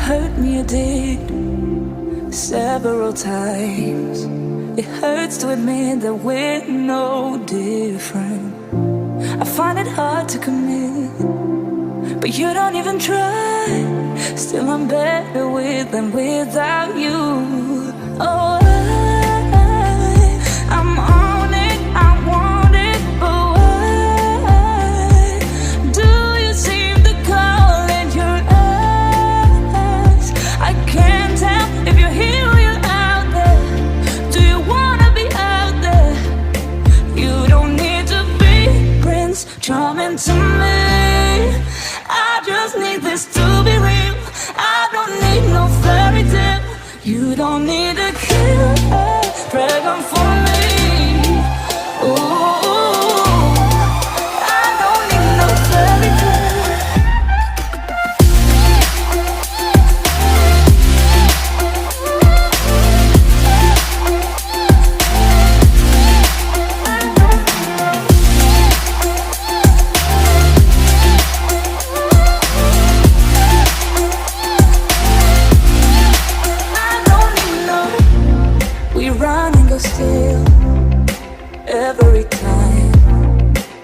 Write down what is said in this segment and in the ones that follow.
hurt me, you did, several times. It hurts to admit that we're no different. I find it hard to commit, but you don't even try. Still I'm better with than without you. Oh, I'm on it, I want it, but why do you seem to call in your eyes? I can't tell if you're here or you're out there. Do you wanna be out there? You don't need to be Prince Charming to me. I just need this to be real. I don't need no fairy tale. You don't need a killer dragon for me. Ooh, I don't need no fairy tale. Run and go still every time.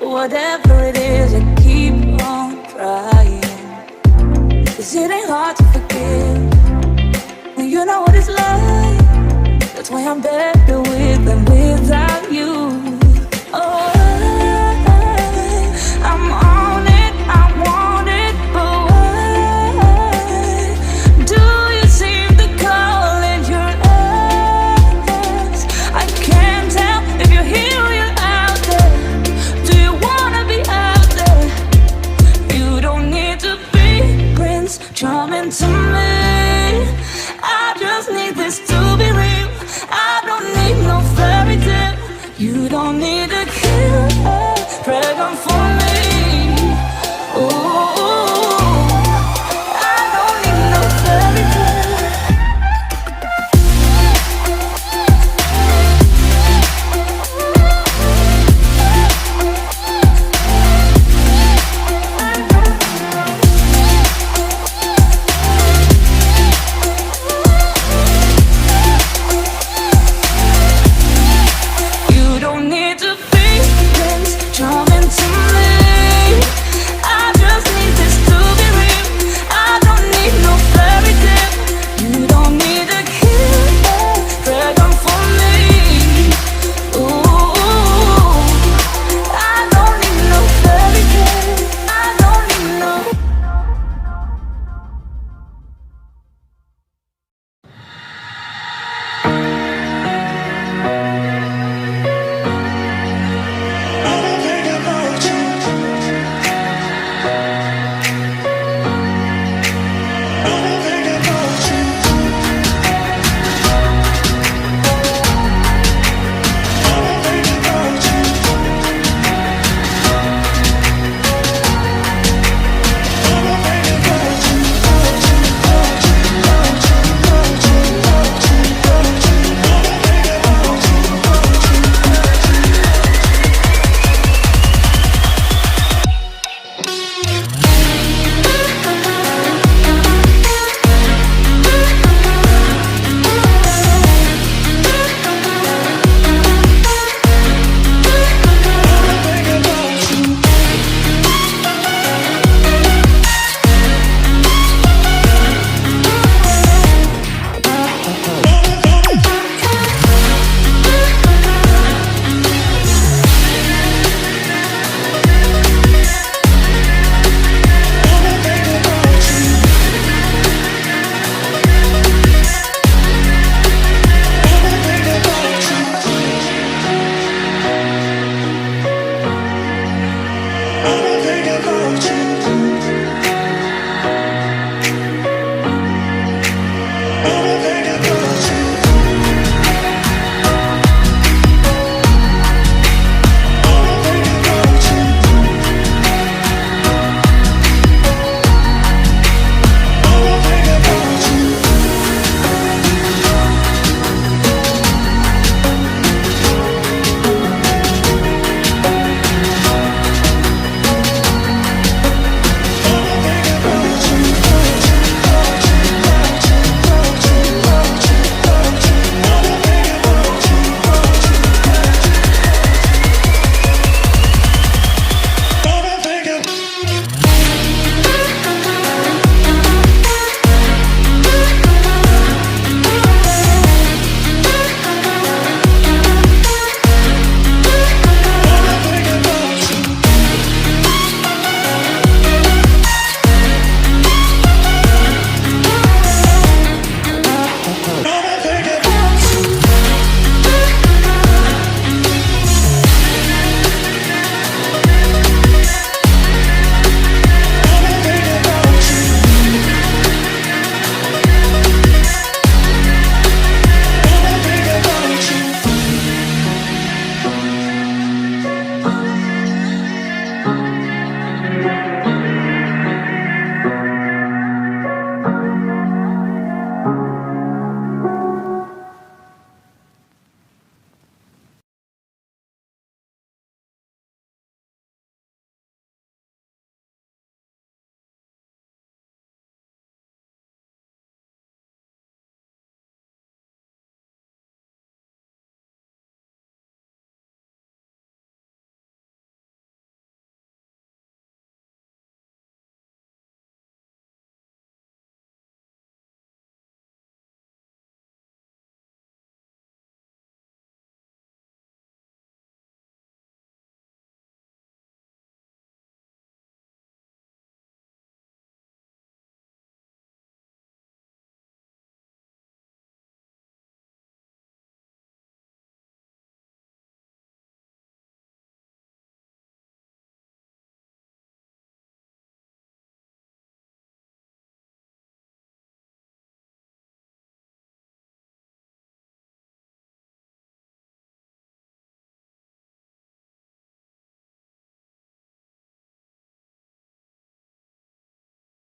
Whatever it is, I keep on trying. 'Cause it ain't hard to forgive when you know what it's like. That's why I'm better